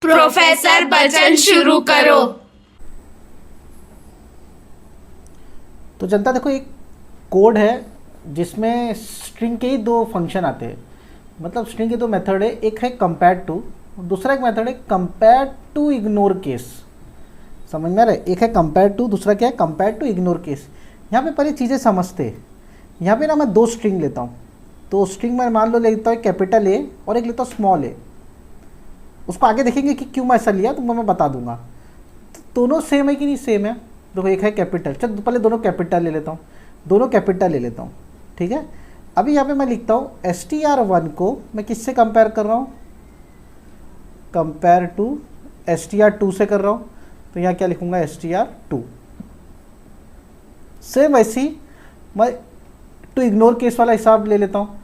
Professor Bachchan शुरू करो। तो जनता देखो, एक कोड है जिसमें स्ट्रिंग के ही दो फंक्शन आते हैं, मतलब स्ट्रिंग के दो मेथड है। एक है कंपेयर टू, दूसरा एक मेथड है कंपेयर टू इग्नोर केस। समझ में आ रहा है? एक है कंपेयर टू, दूसरा क्या है कंपेयर टू इग्नोर केस। यहाँ पे पहले चीज़ें समझते हैं। यहाँ पे ना मैं दो स्ट्रिंग लेता हूँ, तो स्ट्रिंग में मान लो लेता हूँ कैपिटल ए और एक लेता हूँ स्मॉल ए। उसको आगे देखेंगे कि क्यों मैं ऐसा लिया, तो मैं बता दूंगा। तो दोनों सेम है कि नहीं सेम है? देखो एक है कैपिटल, चल पहले दोनों कैपिटल ले लेता हूँ, दोनों कैपिटल ले लेता हूँ, ठीक है। अभी यहाँ पे मैं लिखता हूँ str1 को मैं किससे कंपेयर कर रहा हूँ? कंपेयर टू str2 से कर रहा हूँ। तो यहाँ क्या लिखूँगा? str2। सेम वैसी मैं टू इग्नोर केस वाला हिसाब ले लेता हूँ,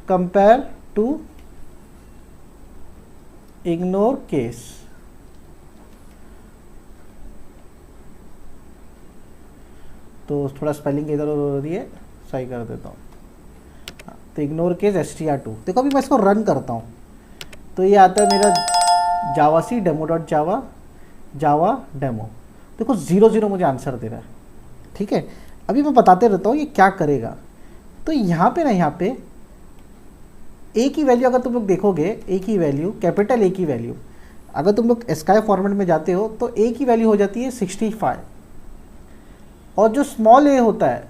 कंपेयर टू इग्नोर केस। तो थोड़ा स्पेलिंग इधर उधर हो रही है, सही कर देता हूँ। तो इग्नोर केस str2। देखो अभी मैं इसको रन करता हूँ तो ये आता है मेरा जावासी डेमो डॉट जावा जावा डेमो। देखो 0 मुझे आंसर दे रहा है, ठीक है। अभी मैं बताते रहता हूँ ये क्या करेगा। तो यहाँ पे ना, यहाँ पे ए की वैल्यू अगर तुम लोग देखोगे, ए की वैल्यू कैपिटल ए की वैल्यू अगर तुम लोग स्काई फॉर्मेट में जाते हो तो ए की वैल्यू हो जाती है 65। और जो स्मॉल ए होता है,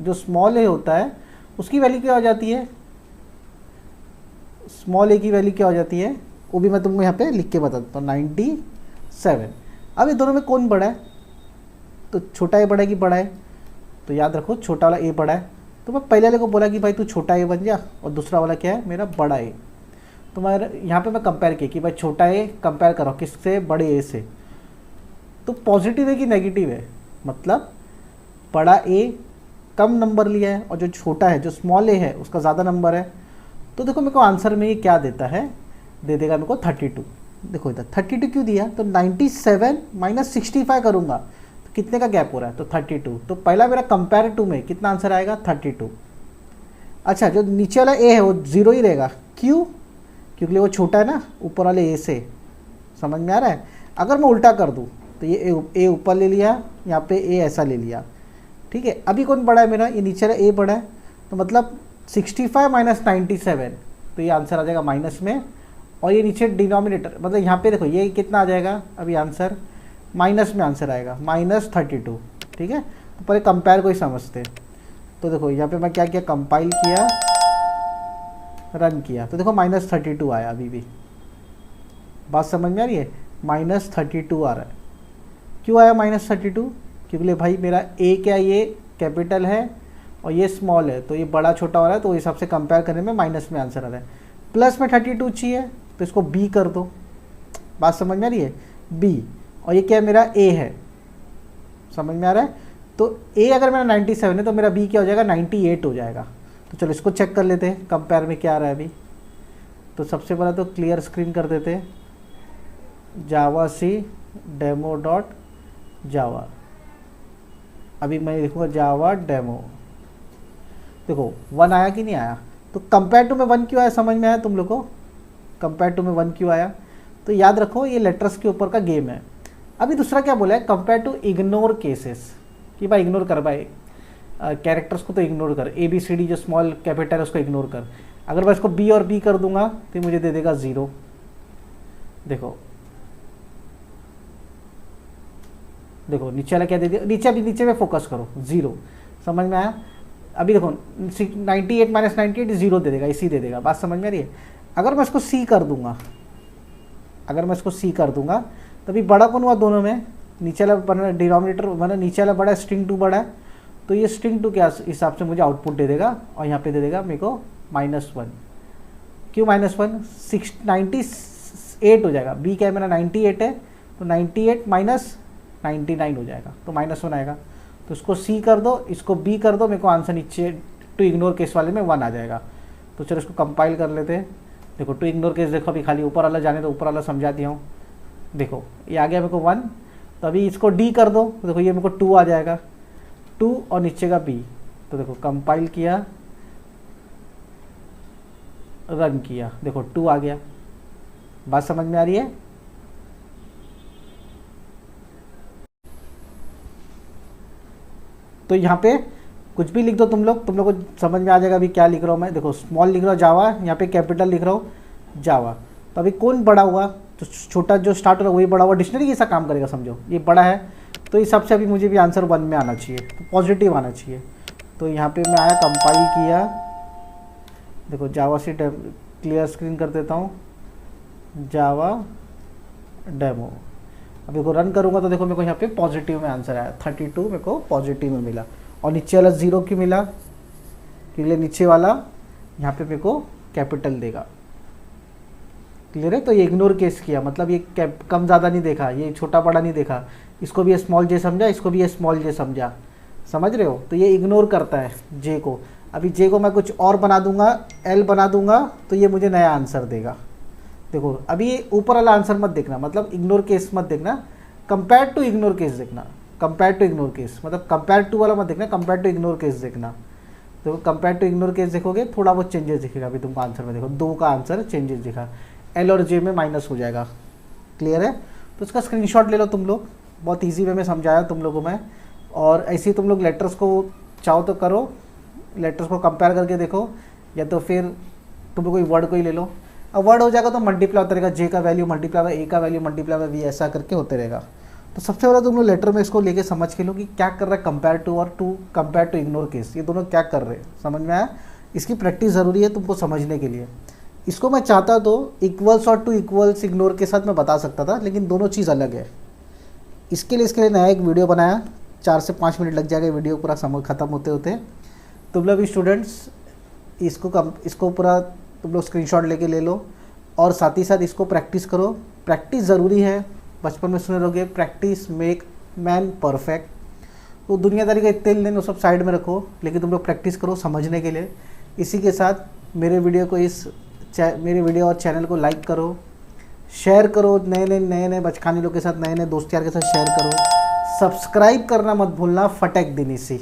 जो स्मॉल ए होता है उसकी वैल्यू क्या हो जाती है? स्मॉल ए की वैल्यू क्या हो जाती है वो भी मैं तुमको यहाँ पे लिख के बता देता हूँ, 97। अब ये दोनों में कौन बड़ा है? तो छोटा ए बड़ा है कि बड़ा है? तो याद रखो छोटा वाला ए बड़ा है। तो मैं पहले वाले को बोला कि भाई तू छोटा ए बन जा, और दूसरा वाला क्या है? मेरा बड़ा ए। तो मैं यहाँ पे मैं कंपेयर किया कि भाई छोटा ए कंपेयर करो किससे? बड़े ए से। तो पॉजिटिव है कि नेगेटिव है? मतलब बड़ा ए कम नंबर लिया है और जो छोटा है, जो स्मॉल ए है, उसका ज़्यादा नंबर है। तो देखो मेरे को आंसर में ये क्या देता है? दे देगा मेरे को 32। देखो इधर 32 क्यों दिया? तो 97 माइनस 65 करूँगा तो कितने का गैप हो रहा है? तो 32। तो पहला मेरा कंपेयर टू में कितना आंसर आएगा? 32। अच्छा, जो नीचे वाला ए है वो 0 ही रहेगा। क्यों? क्योंकि वो छोटा है ना ऊपर वाले ए से। समझ में आ रहा है? अगर मैं उल्टा कर दूँ तो ये ए ऊपर ले लिया, यहाँ पे ए ऐसा ले लिया, ठीक है। अभी कौन बड़ा है मेरा? ये नीचे वाला ए बड़ा है। तो मतलब 65 माइनस 97, तो ये आंसर आ जाएगा माइनस में। और ये नीचे डिनोमिनेटर, मतलब यहाँ पे देखो ये कितना आ जाएगा अभी आंसर? माइनस में आंसर आएगा, माइनस 32, ठीक है। तो पहले कंपेयर को ही समझते। तो देखो यहाँ पे मैं क्या किया? कंपाइल किया, रन किया, तो देखो माइनस 32 आया। अभी भी बात समझ में आ रही है? माइनस 32 आ रहा है। क्यों आया माइनस 32? क्योंकि भाई मेरा ए क्या, ये कैपिटल है और ये स्मॉल है, तो ये बड़ा छोटा हो रहा है, तो इस हिसाब से कंपेयर करने में माइनस में आंसर आ रहा है। प्लस में 32 चाहिए तो इसको बी कर दो। बात समझ में आ रही है? बी। और ये क्या मेरा ए है, समझ में आ रहा है? तो ए अगर मेरा 97 है तो मेरा बी क्या हो जाएगा? 98 हो जाएगा। तो चलो इसको चेक कर लेते हैं कंपेयर में क्या आ रहा है अभी। तो सबसे पहले तो क्लियर स्क्रीन कर देते हैं, जावासी डेमो डॉट जावा। अभी मैं लिखूँगा जावा डेमो। देखो 1 आया कि नहीं आया? तो कंपेयर टू में 1 क्यों आया? समझ में आया तुम लोग को? कंपेयर टू में 1 क्यों आया? तो याद रखो ये लेटर्स के ऊपर का गेम है। अभी दूसरा क्या बोला है? कंपेयर टू इग्नोर केसेस, कि भाई इग्नोर कर, भाई कैरेक्टर्स को तो इग्नोर कर, ए बी सी डी जो स्मॉल कैपिटल है उसको इग्नोर कर। अगर मैं इसको बी और बी कर दूंगा तो मुझे दे देगा 0। देखो देखो नीचे वाला क्या दे दिया? नीचे, अभी नीचे में फोकस करो, 0। समझ में आया? अभी देखो 98 माइनस 98 0 दे देगा, इसी दे देगा। बात समझ में आ रही है? अगर मैं इसको सी कर दूंगा, अगर मैं इसको सी कर दूंगा तभी बड़ा कौन हुआ दोनों में? नीचे वाला डिनोमिनेटर, मतलब नीचे वाला बड़ा है, स्ट्रिंग 2 बड़ा है, तो ये स्ट्रिंग 2 के हिसाब से मुझे आउटपुट दे देगा। और यहाँ पे दे देगा मेरे को -1। क्यों -1? 98 हो जाएगा। बी क्या है मेरा? 98 है, तो 98 माइनस 99 हो जाएगा, तो -1 आएगा। तो इसको सी कर दो, इसको बी कर दो, मेरे को आंसर नीचे टू इग्नोर केस वाले में 1 आ जाएगा। तो चलो इसको कंपाइल कर लेते हैं। देखो टू इग्नोर केस, देखो अभी खाली ऊपर वाला जाने तो ऊपर वाला समझा दिया हूँ। देखो ये आ गया मेरे को 1। तो अभी इसको डी कर दो, तो देखो ये मेरे को 2 आ जाएगा, 2 और नीचे का बी। तो देखो कंपाइल किया, रन किया, देखो 2 आ गया। बात समझ में आ रही है? तो यहाँ पे कुछ भी लिख दो तुम लोग को समझ में आ जाएगा अभी क्या लिख रहा हूँ मैं। देखो स्मॉल लिख रहा हूँ जावा, यहाँ पे कैपिटल लिख रहा हूँ जावा। तो अभी कौन बड़ा हुआ, तो छोटा जो स्टार्ट हो रहा है वही बड़ा हुआ। डिक्शनरी ऐसा काम करेगा, समझो ये बड़ा है तो इस हिसाब से अभी मुझे भी आंसर 1 में आना चाहिए, तो पॉजिटिव आना चाहिए। तो यहाँ पे मैं आया, कंपाइल किया, देखो जावा से क्लियर स्क्रीन कर देता हूँ, जावा डेमो। अब देखो रन करूँगा तो देखो मेरे को यहाँ पे पॉजिटिव में आंसर आया, 32 मेरे को पॉजिटिव में मिला। और नीचे वाला 0 क्यों मिला, क्लियर, नीचे वाला यहाँ पे मेरे को कैपिटल देगा, क्लियर है। तो ये इग्नोर केस किया, मतलब ये कम ज़्यादा नहीं देखा, ये छोटा बड़ा नहीं देखा, इसको भी स्मॉल जे समझा, इसको भी स्मॉल जे समझा, समझ रहे हो। तो ये इग्नोर करता है जे को। अभी जे को मैं कुछ और बना दूंगा, एल बना दूंगा, तो ये मुझे नया आंसर देगा। देखो अभी ये ऊपर वाला आंसर मत देखना, मतलब इग्नोर केस मत देखना, कंपेयर टू इग्नोर केस देखना, कंपेयर टू इग्नोर केस, मतलब कंपेयर टू वाला मत देखना, कंपेयर टू इग्नोर केस देखना। देखो कंपेयर टू इग्नोर केस देखोगे थोड़ा बहुत चेंजेस दिखेगा। अभी तुमको आंसर में देखो 2 का आंसर चेंजेस दिखा, एल और जे में माइनस हो जाएगा, क्लियर है। तो उसका स्क्रीनशॉट ले लो तुम लोग, बहुत इजी वे में समझाया तुम लोगों को मैं। और ऐसे ही तुम लोग लेटर्स को चाहो तो करो, लेटर्स को कंपेयर करके देखो, या तो फिर तुम लोग कोई वर्ड को ही ले लो। अब वर्ड हो जाएगा तो मल्टीप्लाई होता रहेगा, जे का वैल्यू मल्टीप्लाई बाय ए का वैल्यू मल्टीप्लाई बाय वी, ऐसा करके होते रहेगा। तो सबसे पहले तुम लोग लेटर में इसको लेके समझ के लो कि क्या कर रहा है कंपेयर टू और कंपेयर टू इग्नोर केस, ये दोनों क्या कर रहे हैं, समझ में आया। इसकी प्रैक्टिस ज़रूरी है तुमको समझने के लिए। इसको मैं चाहता तो इक्वल्स और टू इक्वल्स इग्नोर के साथ मैं बता सकता था, लेकिन दोनों चीज़ अलग है। इसके लिए नया एक वीडियो बनाया, 4 से 5 मिनट लग जाएगा वीडियो पूरा समय ख़त्म होते होते। तुम लोग भी स्टूडेंट्स इसको पूरा तुम लोग स्क्रीनशॉट लेके ले लो, और साथ ही साथ इसको प्रैक्टिस करो। प्रैक्टिस ज़रूरी है, बचपन में सुने रहोगे प्रैक्टिस मेक मैन परफेक्ट। तो दुनियादारी का इतने लेन वो सब साइड में रखो, लेकिन तुम लोग प्रैक्टिस करो समझने के लिए। इसी के साथ मेरे वीडियो और चैनल को लाइक करो, शेयर करो, नए बचकाने लोग के साथ, नए दोस्त यार के साथ शेयर करो। सब्सक्राइब करना मत भूलना, फटक देनी सी।